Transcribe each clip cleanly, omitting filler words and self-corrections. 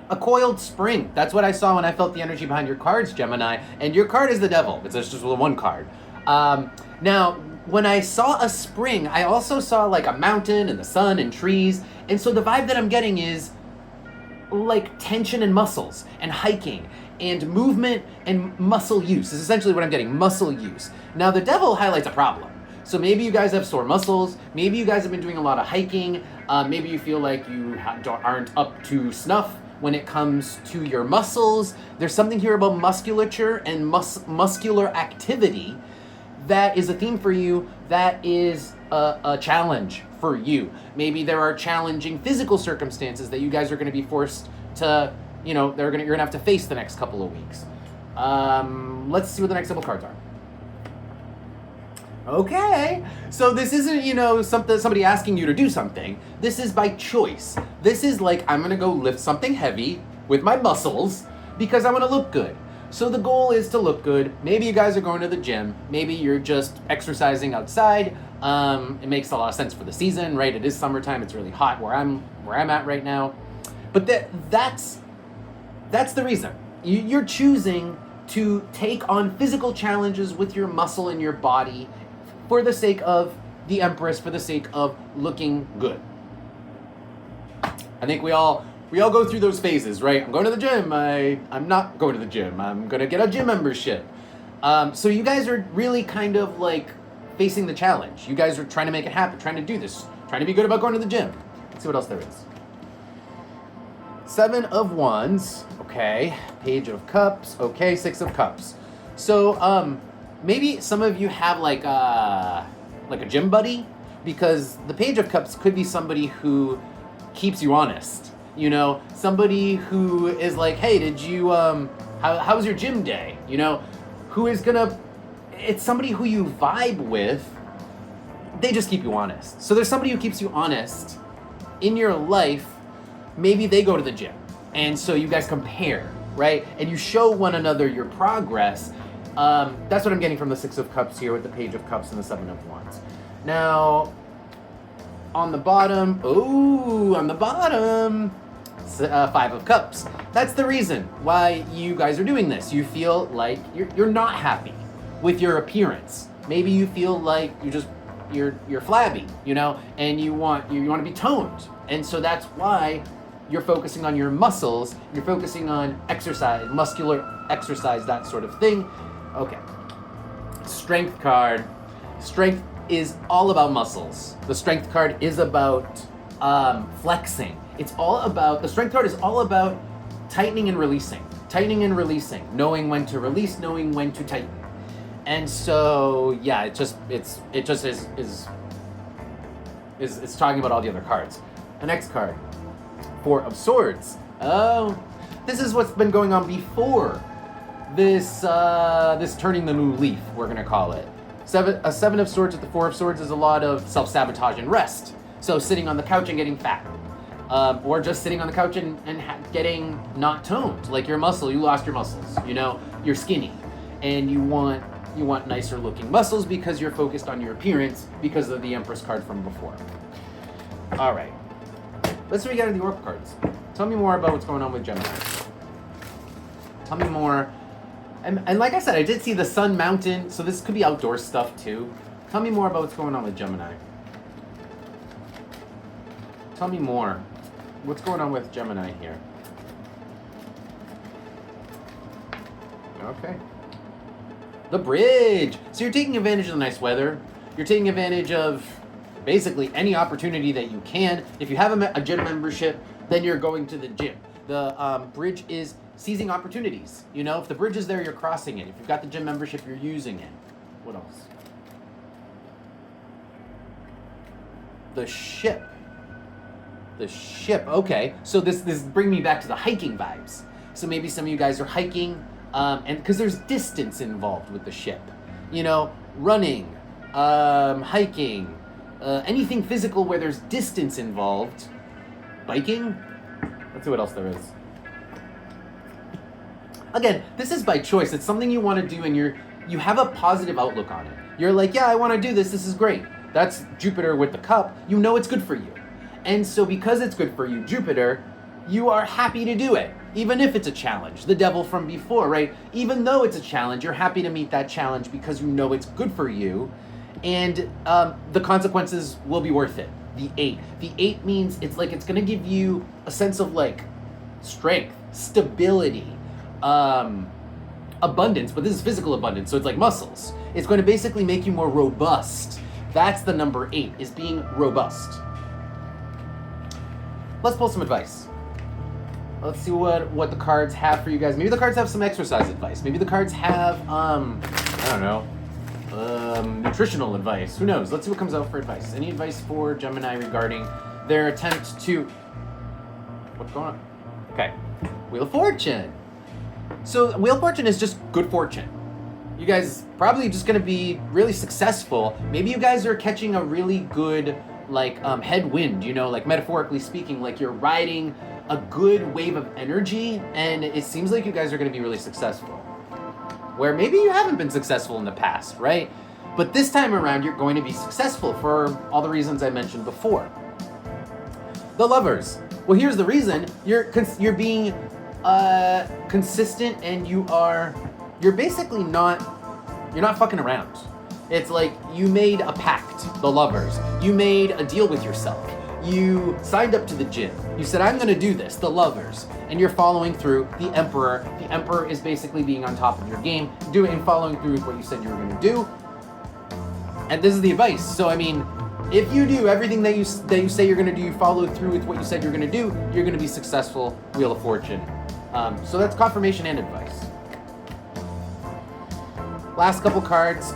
A coiled spring. That's what I saw when I felt the energy behind your cards, Gemini. And your card is the devil. It's just one card. Now, when I saw a spring, I also saw like a mountain and the sun and trees. And so the vibe that I'm getting is like tension and muscles and hiking and movement and muscle use is essentially what I'm getting, muscle use. Now the devil highlights a problem. So maybe you guys have sore muscles, maybe you guys have been doing a lot of hiking, maybe you feel like you aren't up to snuff when it comes to your muscles. There's something here about musculature and muscular activity that is a theme for you, that is a challenge for you. Maybe there are challenging physical circumstances that you guys are going to be forced to, you're going to have to face the next couple of weeks. Let's see what the next couple cards are. Okay, so this isn't, somebody asking you to do something. This is by choice. This is like, I'm going to go lift something heavy with my muscles because I want to look good. So the goal is to look good. Maybe you guys are going to the gym. Maybe you're just exercising outside. It makes a lot of sense for the season, right? It is summertime. It's really hot where I'm at right now. But that's the reason. You're choosing to take on physical challenges with your muscle and your body for the sake of the Empress, for the sake of looking good. I think we all go through those phases, right? I'm going to the gym. I'm not going to the gym. I'm going to get a gym membership. So you guys are really kind of like facing the challenge. You guys are trying to make it happen, trying to do this, trying to be good about going to the gym. Let's see what else there is. 7 of Wands, okay. Page of Cups, okay. 6 of Cups. So maybe some of you have like a gym buddy, because the Page of Cups could be somebody who keeps you honest. Somebody who is like, hey, did you, how was your gym day? Who is gonna, it's somebody who you vibe with. They just keep you honest. So there's somebody who keeps you honest in your life. Maybe they go to the gym. And so you guys compare, right? And you show one another your progress. That's what I'm getting from the 6 of Cups here with the Page of Cups and the 7 of Wands. Now, on the bottom, 5 of Cups. That's the reason why you guys are doing this. You feel like you're not happy with your appearance. Maybe you feel like you're flabby, and you want to be toned. And so that's why you're focusing on your muscles, you're focusing on exercise, muscular exercise, that sort of thing. Okay. Strength card. Strength is all about muscles. The Strength card is about flexing. The Strength card is all about tightening and releasing, knowing when to release, knowing when to tighten. And so, yeah, it's talking about all the other cards. The next card, 4 of Swords. Oh, this is what's been going on before this turning the new leaf, we're gonna call it. 7 of Swords with the 4 of Swords is a lot of self-sabotage and rest. So sitting on the couch and getting fat. Or just sitting on the couch and getting not toned. Like your muscle, you lost your muscles. You're skinny. And you want nicer looking muscles because you're focused on your appearance because of the Empress card from before. All right. Let's see what we got in the Oracle cards. Tell me more about what's going on with Gemini. Tell me more. And like I said, I did see the sun, mountain, so this could be outdoor stuff too. Tell me more about what's going on with Gemini. Tell me more. What's going on with Gemini here? Okay. The bridge. So you're taking advantage of the nice weather. You're taking advantage of basically any opportunity that you can. If you have a gym membership, then you're going to the gym. The bridge is seizing opportunities. If the bridge is there, you're crossing it. If you've got the gym membership, you're using it. What else? The ship. The ship. Okay. So this brings me back to the hiking vibes. So maybe some of you guys are hiking, and because there's distance involved with the ship. Running, hiking, anything physical where there's distance involved. Biking. Let's see what else there is. Again, this is by choice. It's something you want to do, and you have a positive outlook on it. You're like, yeah, I want to do this. This is great. That's Jupiter with the cup. It's good for you. And so because it's good for you, Jupiter, you are happy to do it, even if it's a challenge. The devil from before, right? Even though it's a challenge, you're happy to meet that challenge because you know it's good for you, and the consequences will be worth it. The 8. The 8 means it's like it's going to give you a sense of like strength, stability, abundance, but this is physical abundance, so it's like muscles. It's going to basically make you more robust. That's the number 8, is being robust. Let's pull some advice. Let's see what the cards have for you guys. Maybe the cards have some exercise advice. Maybe the cards have, I don't know, nutritional advice. Who knows? Let's see what comes out for advice. Any advice for Gemini regarding their attempt to... What's going on? Okay. Wheel of Fortune. So Wheel of Fortune is just good fortune. You guys probably just going to be really successful. Maybe you guys are catching a really good, like, headwind, you know, like metaphorically speaking, like you're riding a good wave of energy, and it seems like you guys are going to be really successful. Where maybe you haven't been successful in the past, right? But this time around, you're going to be successful for all the reasons I mentioned before. The Lovers. Well, here's the reason. You're being consistent, and you're basically not fucking around. It's like you made a pact, the Lovers. You made a deal with yourself. You signed up to the gym. You said, I'm going to do this, the Lovers. And you're following through. The Emperor. The Emperor is basically being on top of your game, doing and following through with what you said you were going to do. And this is the advice. So, I mean, if you do everything that you say you're going to do, you follow through with what you said you're going to do, you're going to be successful. Wheel of Fortune. So that's confirmation and advice. Last couple cards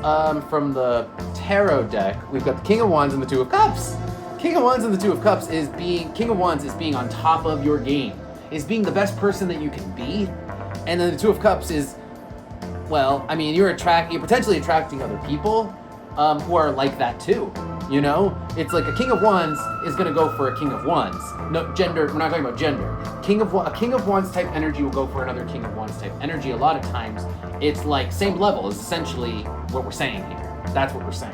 from the tarot deck. We've got the King of Wands and the Two of Cups. King of Wands and the Two of Cups is King of Wands is being on top of your game, is being the best person that you can be, and then the Two of Cups is, well, I mean, you're potentially attracting other people who are like that too. You know, it's like a King of Wands is going to go for a King of Wands. No gender. We're not talking about gender. A King of Wands type energy will go for another King of Wands type energy. A lot of times, it's like same level is essentially what we're saying here. That's what we're saying.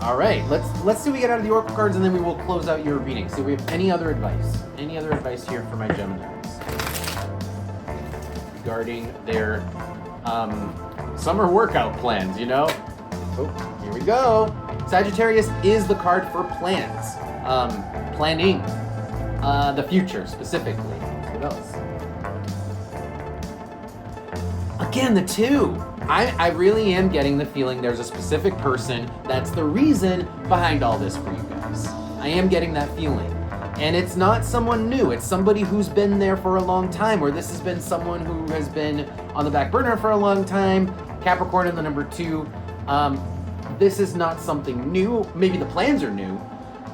All right, let's see what we get out of the Oracle cards, and then we will close out your reading. See if we have any other advice. Any other advice here for my Geminis regarding their summer workout plans, you know? Oh, here we go. Sagittarius is the card for plans. Planning the future, specifically. What else? Again, the 2. I really am getting the feeling there's a specific person that's the reason behind all this for you guys. I am getting that feeling. And it's not someone new. It's somebody who's been there for a long time, or this has been someone who has been on the back burner for a long time. Capricorn in the number 2. This is not something new. Maybe the plans are new,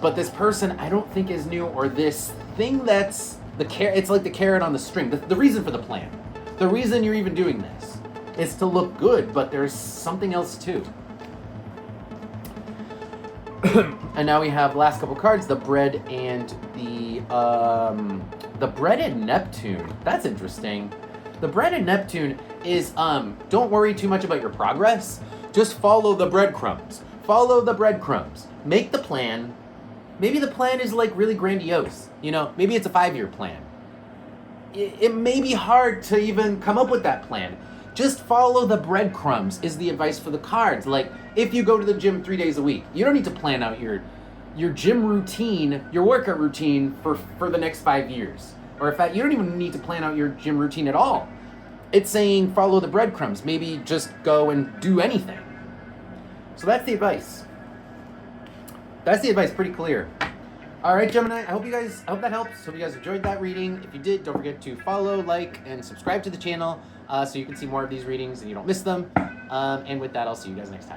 but this person I don't think is new, or this thing that's it's like the carrot on the string. The reason for the plan. The reason you're even doing this is to look good, but there's something else too. And now we have last couple cards, the Bread and the Bread and Neptune. That's interesting. The Bread and Neptune is don't worry too much about your progress. Just follow the breadcrumbs. Follow the breadcrumbs. Make the plan. Maybe the plan is like really grandiose. You know, maybe it's a 5-year plan. It may be hard to even come up with that plan. Just follow the breadcrumbs is the advice for the cards. Like, if you go to the gym 3 days a week, you don't need to plan out your gym routine, your workout routine for the next 5 years. Or in fact, you don't even need to plan out your gym routine at all. It's saying follow the breadcrumbs. Maybe just go and do anything. So that's the advice. That's the advice, pretty clear. All right, Gemini, I hope that helps. Hope you guys enjoyed that reading. If you did, don't forget to follow, like, and subscribe to the channel so you can see more of these readings and you don't miss them. And with that, I'll see you guys next time.